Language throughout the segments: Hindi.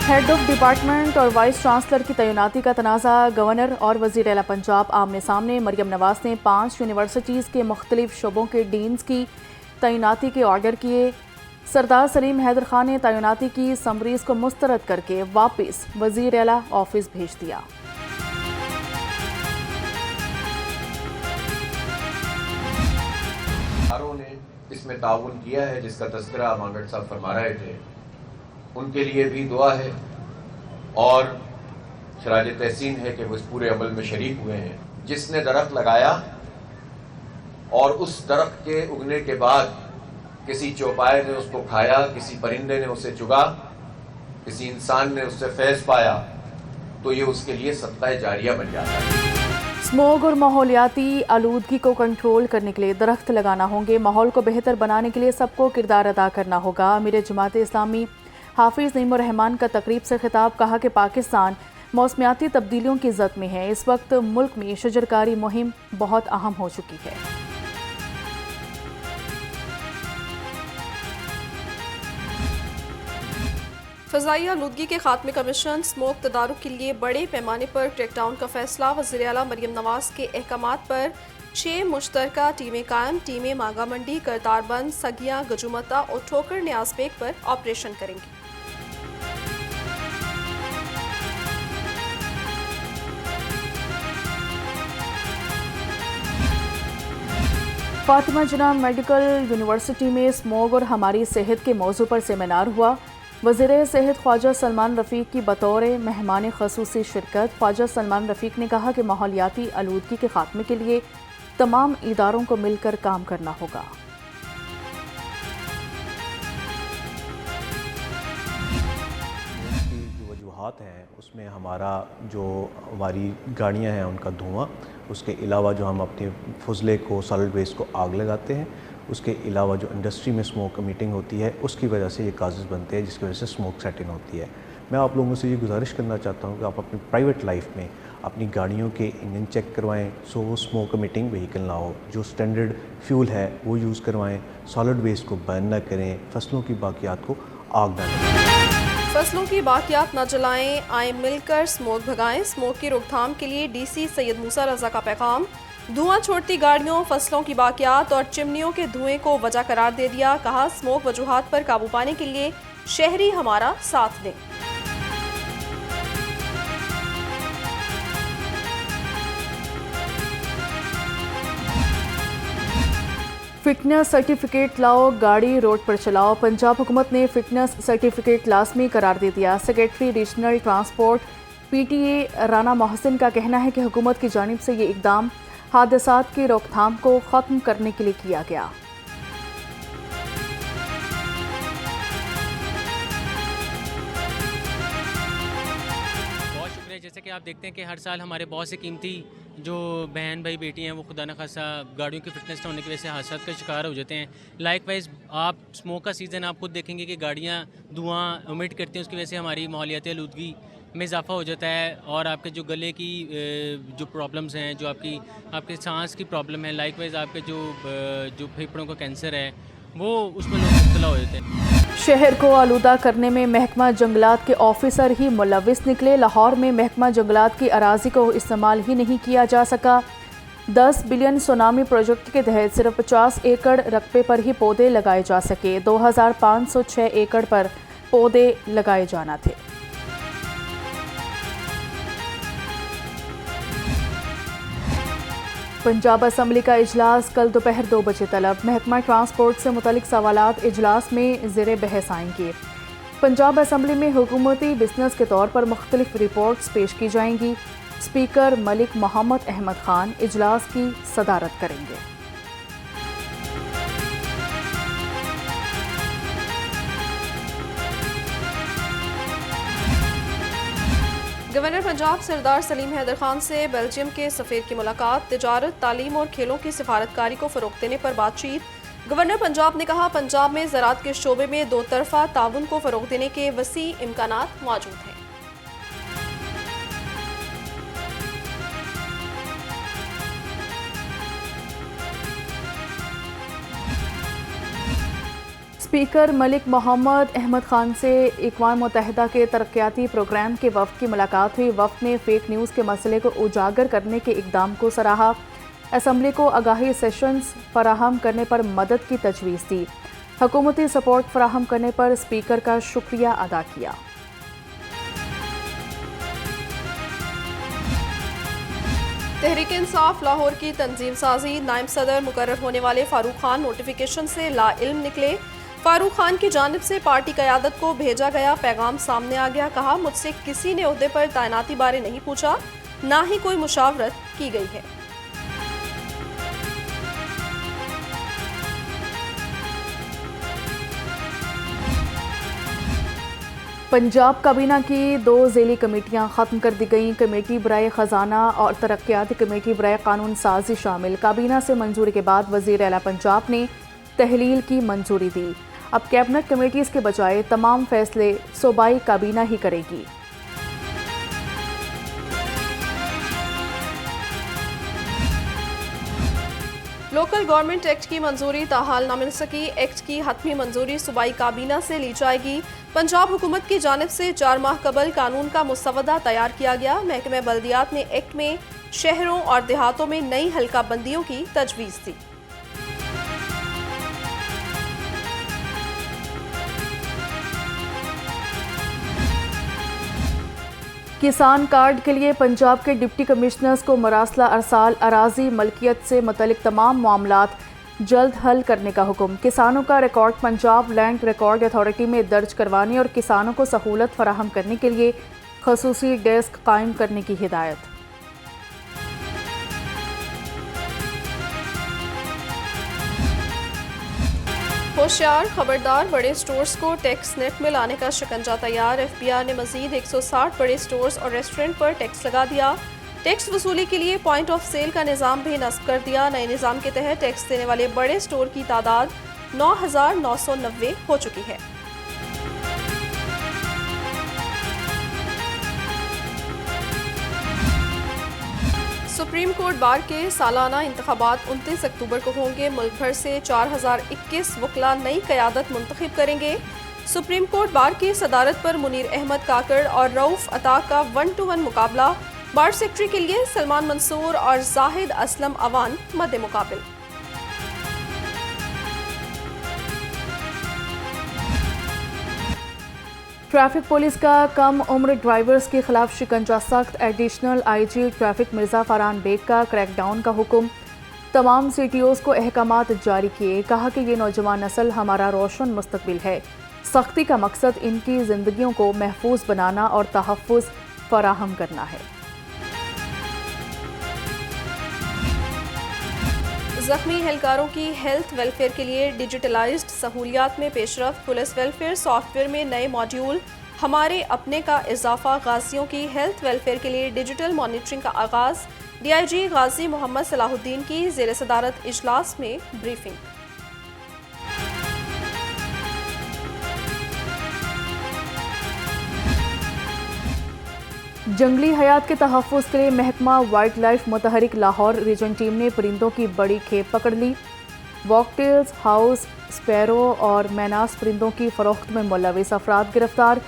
हेड ऑफ डिपार्टमेंट और वाइस चांसलर की तैनाती का तनाज़ा। गवर्नर और वज़ीर आला पंजाब आमने सामने। मरियम नवाज ने 5 यूनिवर्सिटीज़ के मुख्तलिफ शोबों के डीन्स की तैनाती के ऑर्डर किए। सरदार सलीम हैदर खान ने तैनाती की समरीज को मुस्तरद करके वापस वज़ीर आला ऑफिस भेज दिया। ने इसमें ताउन किया है, जिसका तज़किरा मांगट साहब फरमा रहे थे, उनके लिए भी दुआ है और खराज तहसीन है कि वो इस पूरे अमल में शरीक हुए हैं। जिसने दरख्त लगाया और उस दरख्त के उगने के बाद किसी चौपाए ने उसको खाया, किसी परिंदे ने उसे चुगा, किसी इंसान ने उससे फैज़ पाया, तो ये उसके लिए सदका जारिया बन जाता है। स्मोग और माहौलियाती आलूदगी को कंट्रोल करने के लिए दरख्त लगाना होंगे। माहौल को बेहतर बनाने के लिए सबको किरदार अदा करना होगा। अमीर जमात इस्लामी हाफिज नईमुर रहमान का तकरीब से खिताब। कहा कि पाकिस्तान मौसमियाती तब्दीलियों की जद में है। इस वक्त मुल्क में शजरकारी मुहिम बहुत अहम हो चुकी है। फ़ज़ाई आलूदगी के खात्मे कमीशन स्मोक तदारुक के लिए बड़े पैमाने पर क्रैकडाउन का फैसला। वज़ीर आला मरियम नवाज के अहकामात पर 6 मुश्तरका टीमें कायम। टीमें मांगा मंडी, करतारबंद, सगिया, गजुमता और ठोकर न्याज़बेग पर ऑपरेशन करेंगी। फातिमा जिन्ना मेडिकल यूनिवर्सिटी में स्मोग और हमारी सेहत के मौजू पर सेमिनार हुआ। वज़ीर सेहत ख्वाजा सलमान रफ़ीक की बतौर मेहमान ख़ुसूसी शिरकत। ख्वाजा सलमान रफ़ीक ने कहा कि माहौलियाती आलूदगी के खात्मे के लिए तमाम इदारों को मिलकर काम करना होगा। की जो वजूहात हैं उसमें हमारी गाड़ियां हैं उनका धुआं, उसके अलावा जो हम अपने फुजले को, सॉलिड वेस्ट को आग लगाते हैं, उसके अलावा जो इंडस्ट्री में स्मोक मीटिंग होती है उसकी वजह से ये काजेज़ बनते हैं, जिसकी वजह से स्मोक सेटिंग होती है। मैं आप लोगों से ये गुजारिश करना चाहता हूँ कि आप अपनी प्राइवेट लाइफ में अपनी गाड़ियों के इंजन चेक करवाएं, सो स्मोक मीटिंग व्हीकल ना हो। जो स्टैंडर्ड फ्यूल है वो यूज़ करवाएं, सॉलिड वेस्ट को बर्न ना करें, फसलों की बाकियात को आग ना लगाएं। फसलों की बाकियात न जलाएं, आए मिलकर स्मोक भगाएं। स्मोक की रोकथाम के लिए डीसी सैयद मूसा रजा का पैगाम। धुआं छोड़ती गाड़ियों, फसलों की बाकियात और चिमनियों के धुएं को वजह करार दे दिया। कहा स्मोक वजूहात पर काबू पाने के लिए शहरी हमारा साथ दें। फिटनेस सर्टिफिकेट लाओ, गाड़ी रोड पर चलाओ। पंजाब हुकूमत ने फिटनेस सर्टिफिकेट लाजमी करार दे दिया। Secretary regional transport PTA Rana Mohsin का कहना है कि हुकूमत की जानिब से ये इकदाम हादसात की रोकथाम को ख़त्म करने के लिए किया गया। जैसे कि आप देखते हैं कि हर साल हमारे बहुत से कीमती जो बहन भाई बेटी हैं वो खुदा न खासा गाड़ियों की फिटनेस न होने की वजह से हादसा का शिकार हो जाते हैं। लाइकवाइज आप स्मोक का सीज़न आप खुद देखेंगे कि गाड़ियाँ धुआं इमिट करती हैं, उसकी वजह से हमारी माहौलियाती आलूदगी में इजाफा हो जाता है और आपके जो गले की जो प्रॉब्लम्स हैं, जो आपके सांस की प्रॉब्लम है, लाइकवाइज आपके जो फेफड़ों का कैंसर है वो उसमें लोग मुब्तला हो जाते हैं। शहर को आलूदा करने में महकमा जंगलात के ऑफिसर ही मुलविस निकले। लाहौर में महकमा जंगलात की अराजी को इस्तेमाल ही नहीं किया जा सका। 10 बिलियन सुनामी प्रोजेक्ट के तहत सिर्फ 50 एकड़ रकबे पर ही पौधे लगाए जा सके। 2506 एकड़ पर पौधे लगाए जाना थे। पंजाब असम्बली का इजलास कल दोपहर 2 बजे तलब। महकमा ट्रांसपोर्ट से मुतल्लिक सवालात इजलास में ज़ेरे बहस आएंगे। पंजाब असम्बली में हुकूमती बिजनेस के तौर पर मुख्तलिफ रिपोर्ट्स पेश की जाएंगी। स्पीकर मलिक मोहम्मद अहमद खान इजलास की सदारत करेंगे। गवर्नर पंजाब सरदार सलीम हैदर खान से बेल्जियम के सफ़ीर की मुलाकात। तिजारत, तालीम और खेलों की सिफारतकारी को फ़रोग़ देने पर बातचीत। गवर्नर पंजाब ने कहा पंजाब में ज़राअत के शोबे में दो तरफ़ा ताउन को फ़रोग़ देने के वसी इम्कानात मौजूद हैं। स्पीकर मलिक मोहम्मद अहमद खान से अक़वाम मुत्तहिदा के तरक्याती प्रोग्राम के वफ़द की मुलाकात हुई। वफ़द ने फ़ेक न्यूज़ के मसले को उजागर करने के इक़दाम को सराहा। असम्बली को आगाही सेशंस फराहम करने पर मदद की तजवीज़ दी। हुकूमती सपोर्ट फराहम करने पर स्पीकर का शुक्रिया अदा किया। तहरीक इंसाफ लाहौर की तंजीम साजी नायब सदर मुकर्रर होने वाले फारूक खान नोटिफिकेशन से लाइल्म निकले। फारूक खान की जानिब से पार्टी क़यादत को भेजा गया पैगाम सामने आ गया। कहा, मुझसे किसी ने ओहदे पर तैनाती बारे नहीं पूछा, ना ही कोई मुशावरत की गई है। पंजाब काबीना की 2 ज़ेली कमेटियां ख़त्म कर दी गईं। कमेटी बराए ख़जाना और तरक्याती कमेटी बराए कानून साजी शामिल। काबीना से मंजूरी के बाद वज़ीर आला पंजाब ने तहलील की मंजूरी दी। अब कैबिनेट कमेटीज़ के बजाय तमाम फैसले सूबाई काबीना ही करेगी। लोकल गवर्नमेंट एक्ट की मंजूरी ताहाल न मिल सकी। एक्ट की हतमी मंजूरी सूबाई काबीना से ली जाएगी। पंजाब हुकूमत की जानिब से 4 माह कबल कानून का मुसवदा तैयार किया गया। महकमा बल्दियात ने एक्ट में शहरों और देहातों में नई हल्का बंदियों की तजवीज़ दी। किसान कार्ड के लिए पंजाब के डिप्टी कमिश्नर्स को मरासला अरसाल अराजी मलकियत से मुतल्लिक तमाम मामलात जल्द हल करने का हुक्म। किसानों का record Punjab land record authority में दर्ज करवाने और किसानों को सहूलत फराहम करने के लिए खसूसी डेस्क कायम करने की हिदायत। होशियार, खबरदार, बड़े स्टोर्स को टैक्स नेट में लाने का शिकंजा तैयार। FBI ने मजीद 160 बड़े स्टोर्स और रेस्टोरेंट पर टैक्स लगा दिया। टैक्स वसूली के लिए पॉइंट ऑफ सेल का निज़ाम भी नस्ब कर दिया। नए निज़ाम के तहत टैक्स देने वाले बड़े स्टोर की तादाद 9,990 हो चुकी है। सुप्रीम कोर्ट बार के सालाना इंतखाबात 29 अक्टूबर को होंगे। मुल्क भर से 4021 वकला नई क़यादत मुंतखब करेंगे। सुप्रीम कोर्ट बार की सदारत पर मुनीर अहमद काकड़ और रऊफ अता का 1-to-1 मुकाबला। बार सेक्रेटरी के लिए सलमान मंसूर और जाहिद असलम अवान मद्दे मुकाबिल। ट्रैफिक पुलिस का कम उम्र ड्राइवर्स के खिलाफ शिकंजा सख्त। Additional IG traffic Mirza Farhan Beg का क्रैकडाउन का हुक्म। तमाम CTOs को अहकामात जारी किए। कहा कि ये नौजवान नस्ल हमारा रोशन मुस्तकबिल है। सख्ती का मकसद इनकी ज़िंदगियों को महफूज बनाना और तहफ़्फ़ुज़ फराहम करना है। ज़ख्मी एहलकारों की हेल्थ वेलफेयर के लिए डिजिटलाइज्ड सहूलियात में पेशरफ्त। पुलिस वेलफेयर सॉफ्टवेयर में नए मॉड्यूल हमारे अपने का इजाफा। गाजियों की हेल्थ वेलफेयर के लिए डिजिटल मॉनिटरिंग का आगाज़। DIG गाजी मोहम्मद सलाहुद्दीन की ज़ेर सदारत इजलास में ब्रीफिंग। जंगली हयात के तहफ़्फ़ुज़ के लिए महकमा वाइल्ड लाइफ मुतहरिक लाहौर रीजन टीम ने परिंदों की बड़ी खेप पकड़ ली। वॉकटेल्स, हाउस स्पैरो और मैनास परिंदों की फ़रोख्त में मुलविस अफराद गिरफ्तार।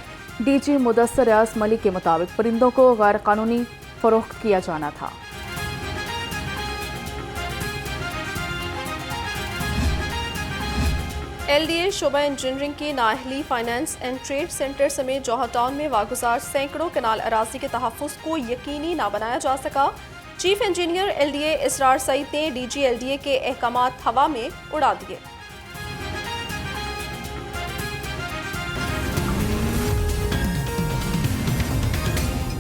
DG मुदस्सर रियाज मलिक के मुताबिक परिंदों को गैर कानूनी फ़रोख्त किया जाना था। LDA शोबा इंजीनियरिंग की नाअहली फाइनेंस एंड ट्रेड सेंटर समेत जौहर टाउन में वागुजार सैकड़ों कनाल अराजी के तहफ़्फ़ुज़ को यकीनी ना बनाया जा सका। चीफ इंजीनियर LDA इसरार सईद ने DG LDA के अहकामात हवा में उड़ा दिए।